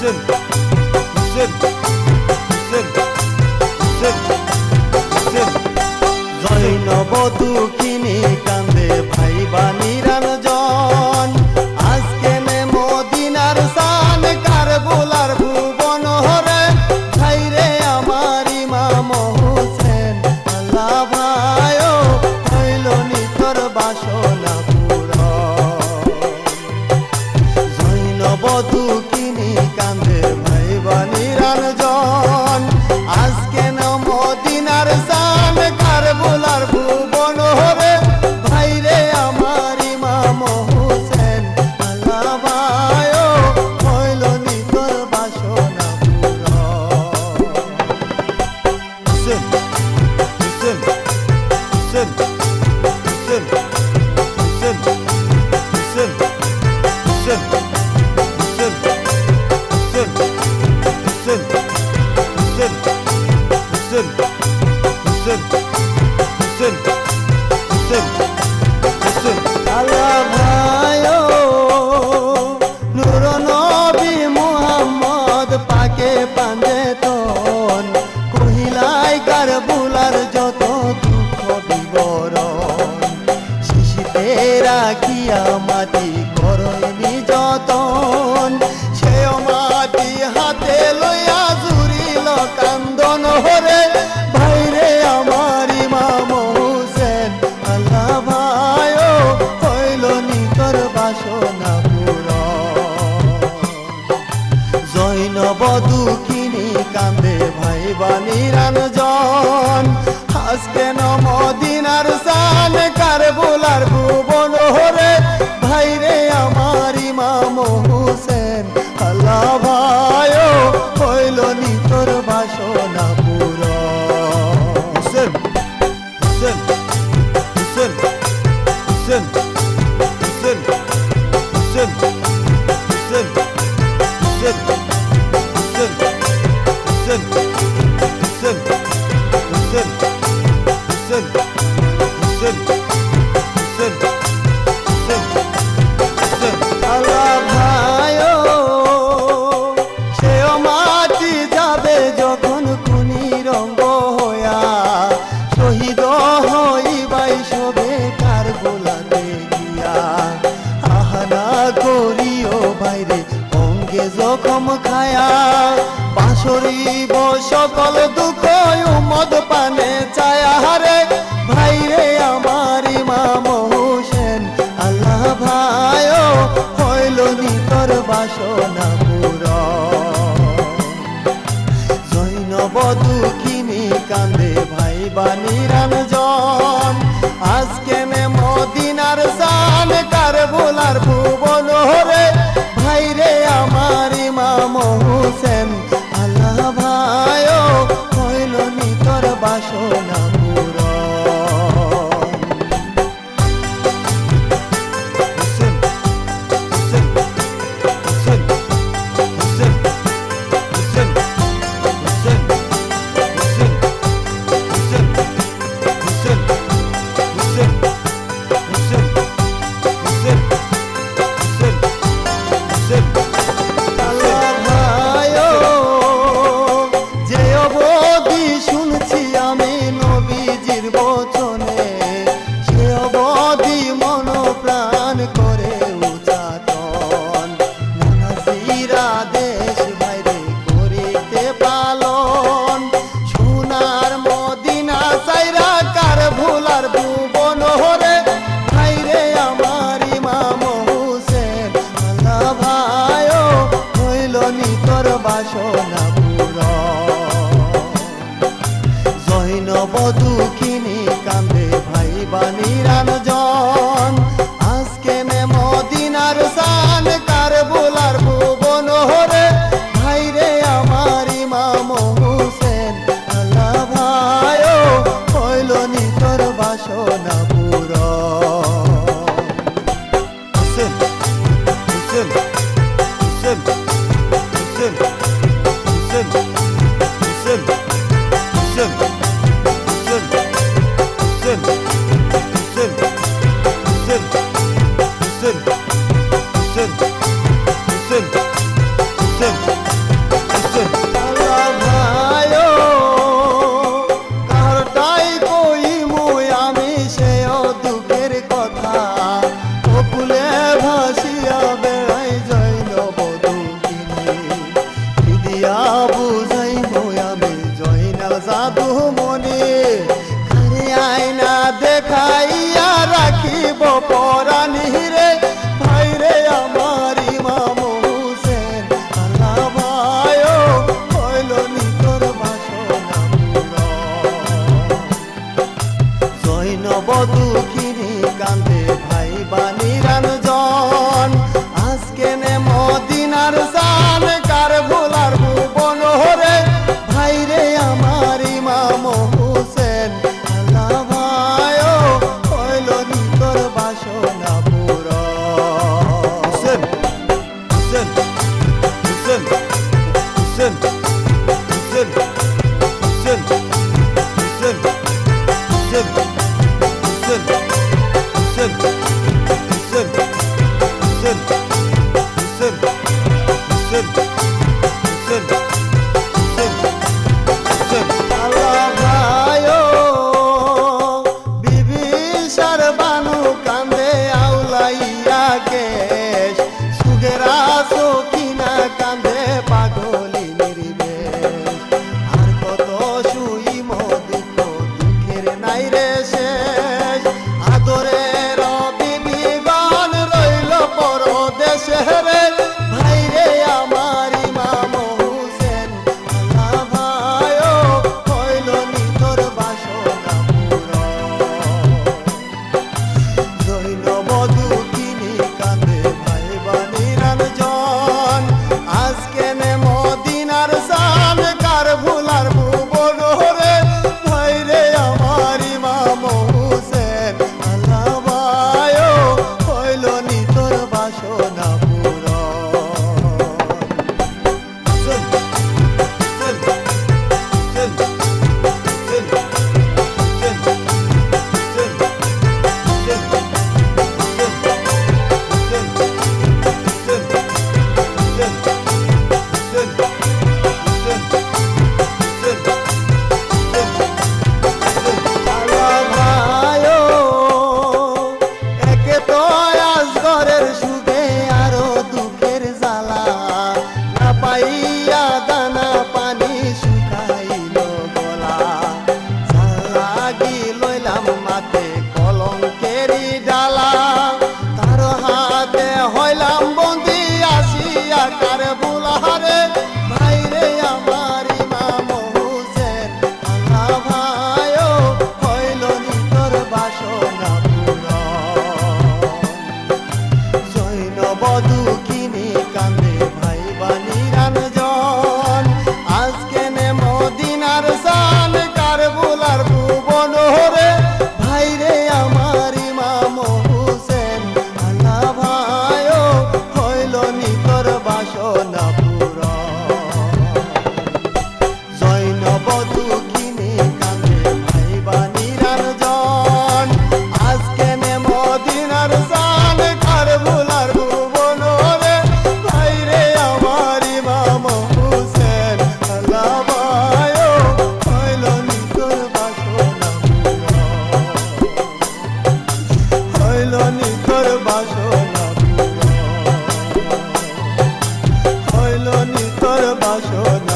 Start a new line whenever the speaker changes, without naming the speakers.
Hüseyin, Hüseyin, Hüseyin, Hüseyin, Hüseyin।
Zainab দুঃখিনী কান্দে ভাই বানিরান জন আজকে নে মদিনার শান কার বোলার ভুবন হরে ভাই রে আমার ইমাম হোসেন আল্লাহ ভাইও হইল নিতর বাসনা পূরণ জৈনব দুঃখিনী কান্দে ভাই বানিরান জন আজকে নে মদিনার শান কার বোলার ভুবন হরে ভাই রে আমার ইমাম হোসেন আল্লাহ ভাইও হইল নিতর বাসনা পূরণ
Hüseyin, Hüseyin, Hüseyin, Hüseyin, Hüseyin, Hüseyin, Hüseyin, Hüseyin, Hüseyin, Hüseyin, Hüseyin, Hüseyin, Hüseyin, Hüseyin, Hüseyin, Hüseyin।
আল্লাহ ভাইও নূর নবী মুহাম্মদ পাকে পাঞ্জেতন কহিলাই কার বুলার যত দুঃখ বিবরণ শিশিতে রাখিয়া মাটি করইনি যতন সেও মাটি হাতে লইয়া জুড়িল কান্দন হরে ভাইরে আমার ইমাম হোসেন আল্লাহ ভাইও হইল নিতর বাসনা পূরণ জৈনব দুঃখিনী কান্দে ভাই বানিরান জন আজকে ন মদিনার শান কার বোলার ভুবন হরে ভাইরে আমার ইমাম হোসেন আল্লাহ ভাইও হইল নিতর বাসনা পূরণ
Hüseyin, Hüseyin, Hüseyin, Hüseyin, Hüseyin, Hüseyin, Hüseyin, Hüseyin, Hüseyin, Hüseyin, Hüseyin, Hüseyin, Hüseyin, Hüseyin, Hüseyin, Hüseyin, Hüseyin।
আল্লাহ ভাইও সেও মাটি যাবে যখন খুনি রঙ্গ হইয়া শহীদ হইবাই সবে কার বোলাতে গিয়া আহানা করিও বাইরে অঙ্গে জখম খায়া বাঁশরিব সকল দুঃখ উমদ পানে চায়া হারে ভাইরে আমার ইমাম হোসেন আল্লাহ ভাইও হইল নিতর বাসনা পূরণ জৈনব দুঃখিনী কান্দে ভাই বানিরান জন আজকে নে মদিনার শান কার বোলার ভুবন হরে ভাইরে আমার ইমাম হোসেন আল্লাহ ভাইও হইল নিতর বাসনা পূরণ
Hüseyin, Hüseyin, Hüseyin, Hüseyin, Hüseyin, Hüseyin, Hüseyin, Hüseyin, Hüseyin, Hüseyin, Hüseyin, Hüseyin, Hüseyin, Hüseyin।
আল্লাহ ভাইও যে অবধি শুনছি আমি নবীজির বচনে সে অবধি মন প্রাণ করে উচাটন নানাজিরা দেশ বাইরে করিতে পালন সোনার মদিনা চাইরা কার ভুলার ভুবন হরে ভাইরে আমার ইমাম হোসেন আল্লাহ ভাইও হইল নিতর বাসনা পূরণ জৈনব দুঃখিনী কান্দে ভাই বানিরান জন আজকে নে মদিনার শান কার বোলার ভুবন হরে ভাইরে আমার ইমাম হোসেন আল্লাহ ভাইও হইল নিতর বাসনা পূরণ
Hüseyin, Hüseyin, Hüseyin, Hüseyin, Hossain Hossain Hossain Hossain
আল্লাহ ভাইও বিবিসার বানু কান্দে আউলাইয়া কেশ সুগেরা সখিনা কান্দে পাগলি নির্বেশ আর কত শুইম দুঃখ দুঃখের নাই রে শেষ আদরের বিবিগণ রইল পরদেশে রে ভাই রে আমার ইমাম হোসেন আল্লাহ ভাইও হইল নিতর বাসনা জৈন বধু কিনি কান্দে ভাই বানিরান জন আজকে নে মদিনার সান কার ভুলার ভুবন রে ভাই রে আমার ইমাম হোসেন আল্লাহ ভাইও হইল নিতর বাসনা
হোসেন হোসেন হোসেন হোসেন হোসেন
আল্লাহ ভাইও একে তো আজ ঘরের সুখে আরো দুঃখের জ্বালা না পাইয়া দানা পানি শুকাইল গলা লাগি লইলাম মাতে কলঙ্কেরি ডালা তার হাতে হইলাম বন্দি আসিয়া কার বুলাহারে ভাই রে আমার ইমাম হোসেন আল্লাহ ভাইও হইল নিতর বাসনা জৈন বধু কিনি কান্দে ভাই বানিরান জন আজকে নে মদিনার সান কার বুলার ভুবন রে ভাই রে আমার ইমাম হোসেন আল্লাহ ভাইও হইল নিতর বাসনা জৈন বধু কিনি কান্দে ভাই বানিরান জন আজকে নে মদিনার সান কার বুলার ভুবন রে ভাই রে আমার ইমাম হোসেন আল্লাহ ভাইও হইল নিতর বাসনা হইল নিতর বাসনা হইল নিতর বাসনা